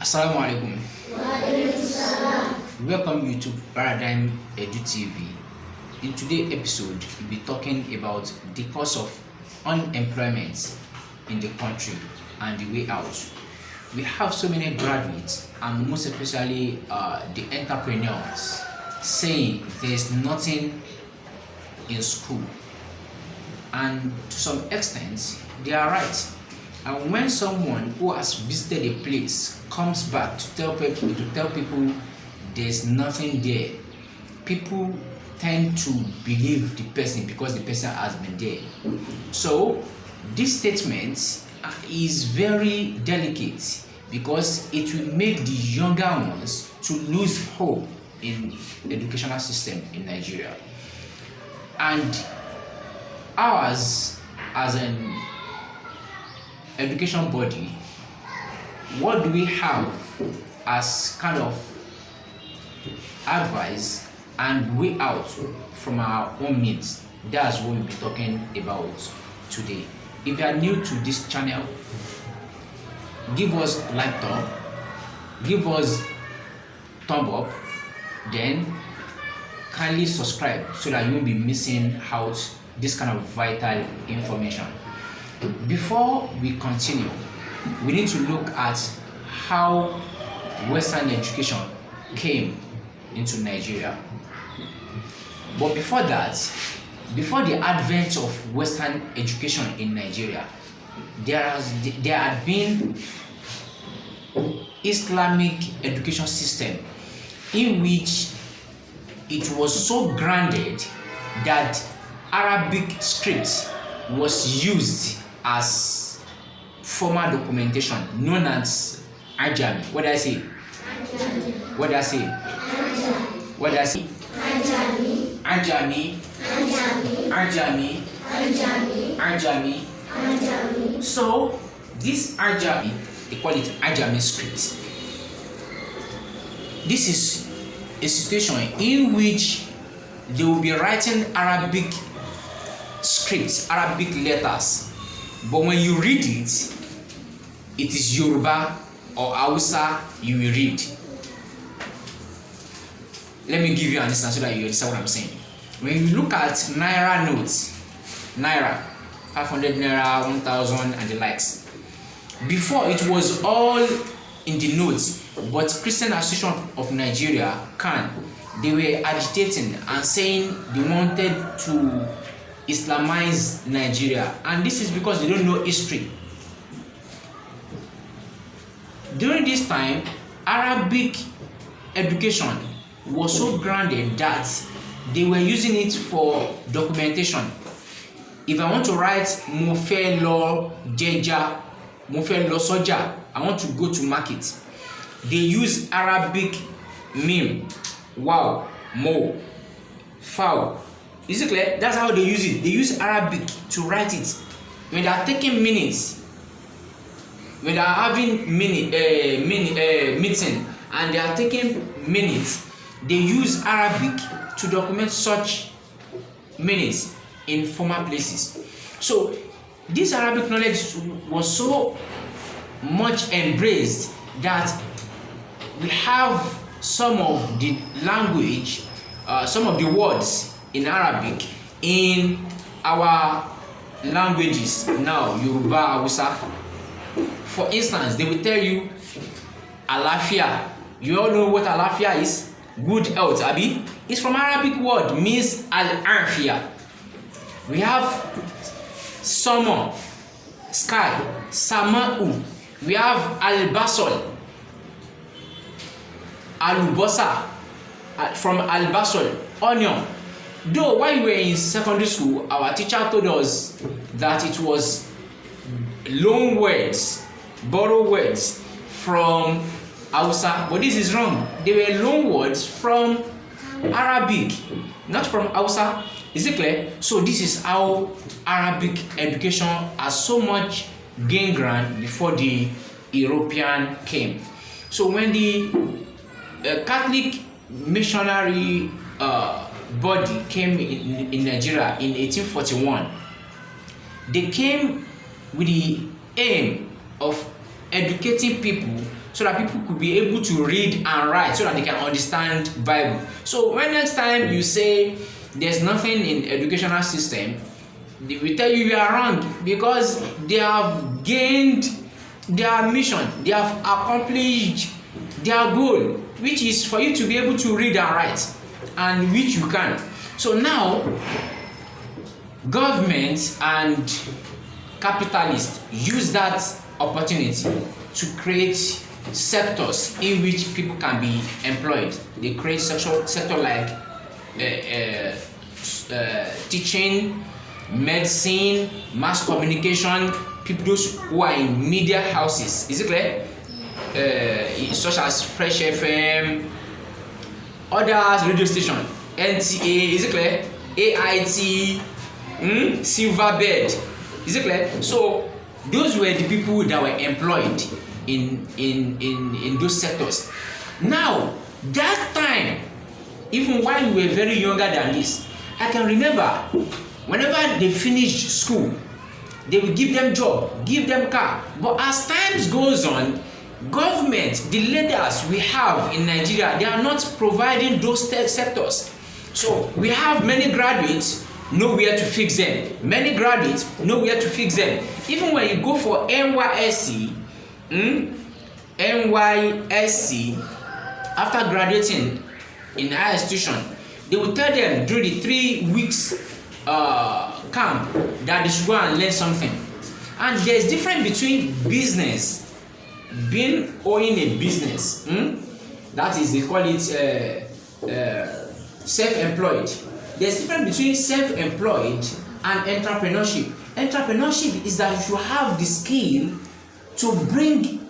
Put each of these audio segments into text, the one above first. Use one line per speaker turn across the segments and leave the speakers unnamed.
Assalamu alaikum. Welcome you to Paradigm Edu TV. In today's episode, we'll be talking about the cause of unemployment in the country and the way out. We have so many graduates and most especially the entrepreneurs saying there's nothing in school, and to some extent they are right. And when someone who has visited a place comes back to tell people there's nothing there, people tend to believe the person because the person has been there. So this statement is very delicate because it will make the younger ones to lose hope in the educational system in Nigeria. And ours as an education body, what do we have as kind of advice and way out from our own needs? That's what we'll be talking about today. If you are new to this channel, give us like thumb, give us thumb up, then kindly subscribe so that you won't be missing out this kind of vital information. Before we continue, we need to look at how Western education came into Nigeria. But before that, before the advent of Western education in Nigeria, there had been Islamic education system in which it was so grounded that Arabic script was used as formal documentation, known as Ajami. What did I say? Ajami. What did I say? Ajami. What did I say? Ajami. Ajami. Ajami. Ajami. Ajami. Ajami. So this Ajami, they call it Ajami script. This is a situation in which they will be writing Arabic scripts, Arabic letters, but when you read it, it is Yoruba or Hausa you will read. Let me give you an instance so that you understand what I'm saying. When you look at Naira notes, Naira, 500 Naira, 1000 and the likes, before it was all in the notes, but Christian Association of Nigeria, CAN, they were agitating and saying they wanted to Islamize Nigeria, and this is because they don't know history. During this time, Arabic education was so grounded that they were using it for documentation. If I want to write Mofe Lo Jeja, Mofe Lo Soja, I want to go to market, they use Arabic meme, wow, mo, foul. Is it clear? That's how they use it. They use Arabic to write it. When they are taking minutes, when they are having meeting and they are taking minutes, they use Arabic to document such minutes in formal places. So this Arabic knowledge was so much embraced that we have some of the language, some of the words in Arabic in our languages now, Yoruba, Hausa. For instance, they will tell you Alafia. You all know what Alafia is? Good health, Abi. It's from Arabic word, means Al-Aafiyaah. We have Sanmo, sky, Samaa. We have Albasol, Alubosa, from Albasol, onion. Though while we were in secondary school, our teacher told us that it was loan words, borrow words from Hausa, but this is wrong. They were loan words from Arabic, not from Hausa. Is it clear? So this is how Arabic education has so much gained ground before the European came. So when the Catholic missionary body came in Nigeria in 1841, they came with the aim of educating people so that people could be able to read and write so that they can understand Bible. So when next time you say there's nothing in educational system, they will tell you are wrong, because they have gained their mission, they have accomplished their goal, which is for you to be able to read and write, and which you can. So now government and capitalists use that opportunity to create sectors in which people can be employed. They create sector like teaching, medicine, mass communication, people those who are in media houses. Is it clear? Such as Fresh FM, others radio station, NTA. Is it clear? AIT, Silverbird. Is it clear? So those were the people that were employed in those sectors. Now that time, even while we were very younger than this, I can remember whenever they finished school, they will give them job, give them car. But as times goes on, government, the leaders we have in Nigeria, they are not providing those sectors. So we have many graduates, nowhere to fix them. Many graduates, nowhere to fix them. Even when you go for NYSC, after graduating in higher institution, they will tell them during the 3 weeks camp that they should go and learn something. And there's difference between business, being owning a business, that is, they call it self-employed. There's difference between self-employed and entrepreneurship. Entrepreneurship is that you have the skill to bring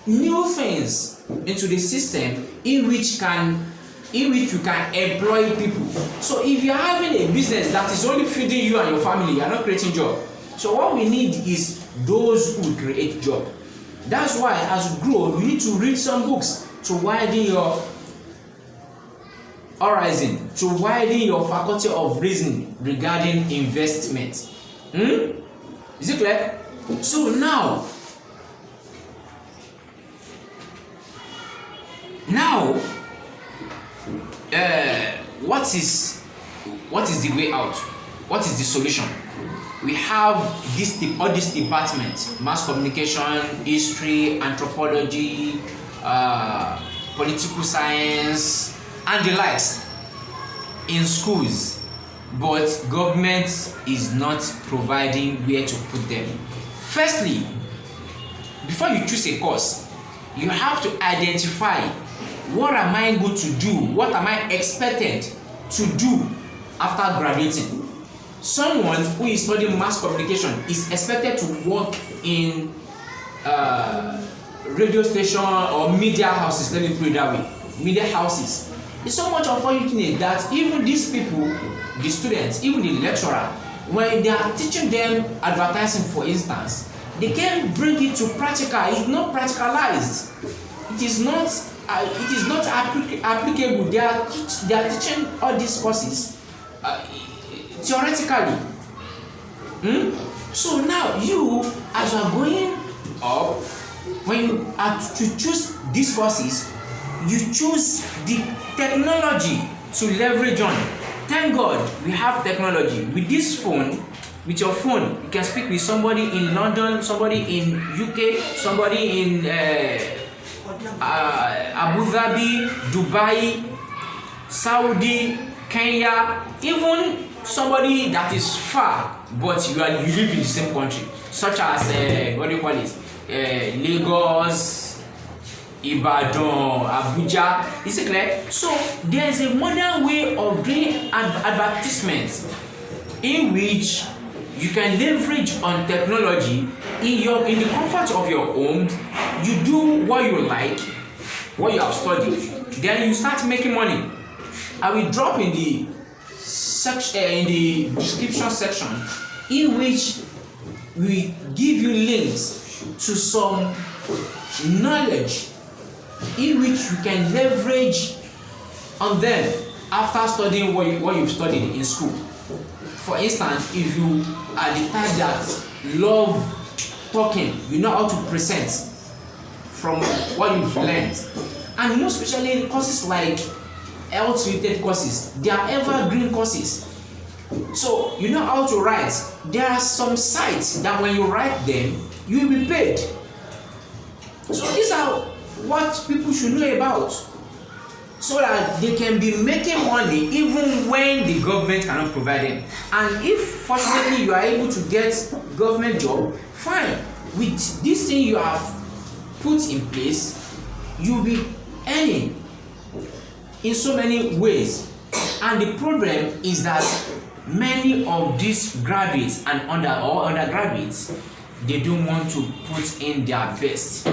new things into the system in which you can employ people. So if you're having a business that is only feeding you and your family, you're not creating job. So what we need is those who create job. That's why as we grow, we need to read some books to widen your horizon, to widen your faculty of reasoning regarding investment. Is it clear? So now what is the way out? What is the solution? We have all these departments: mass communication, history, anthropology, political science, and the likes in schools, but government is not providing where to put them. Firstly, before you choose a course, you have to identify, what am I going to do? What am I expected to do after graduating? Someone who is studying mass communication is expected to work in radio station or media houses. Let me put it that way. Media houses. It's so much unfortunate that even these people, the students, even the lecturer, when they are teaching them advertising, for instance, they can't bring it to practical. It's not practicalized. It is not applicable. They are teaching all these courses theoretically. So now you, as you are going up, when you are to choose these courses, you choose the technology to leverage on. Thank God we have technology. With this phone, with your phone, you can speak with somebody in London, somebody in UK, somebody in Abu Dhabi, Dubai, Saudi, Kenya, even somebody that is far, but you live in the same country, such as what do you call it? Lagos, Ibadan, Abuja. Is it clear? So there is a modern way of doing advertisements in which you can leverage on technology in the comfort of your home. You do what you like, what you have studied, then you start making money. I will drop in the description section, in which we give you links to some knowledge in which you can leverage on them after studying what you've studied in school. For instance, if you are the type that love talking, you know how to present, from what you've learned. And most especially courses like health-related courses, they are evergreen courses. So you know how to write. There are some sites that when you write them, you will be paid. So these are what people should know about, so that they can be making money even when the government cannot provide them. And if fortunately you are able to get government job, fine. With this thing you have put in place, you'll be earning in so many ways. And the problem is that many of these graduates and undergraduates, they don't want to put in their best.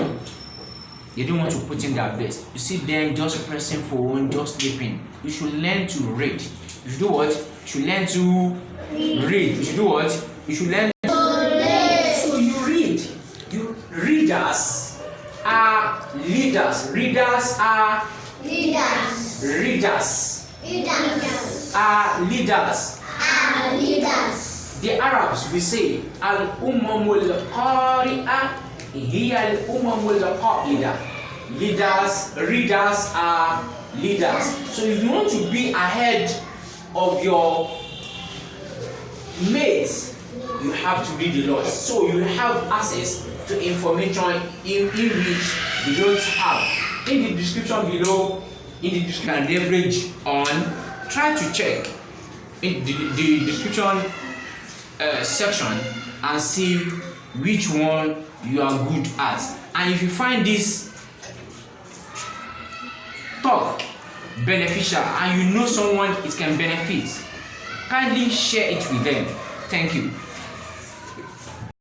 They don't want to put in their best. You see them just pressing phone, just sleeping. You should learn to read. You should do what? You should learn to read. You should do what? You should learn to read. So you read. You readers are leaders. Readers are leaders. Readers are leaders. The Arabs will say Al-Ummamul Qari'ah hiya Al-Ummamul Qa'ida. Readers are leaders. So if you want to be ahead of your mates, you have to read a lot. So you have access to information in which you don't have. In the description below, can leverage on. Try to check in the description section and see which one you are good at. And if you find this talk beneficial and you know someone it can benefit, kindly share it with them. Thank you.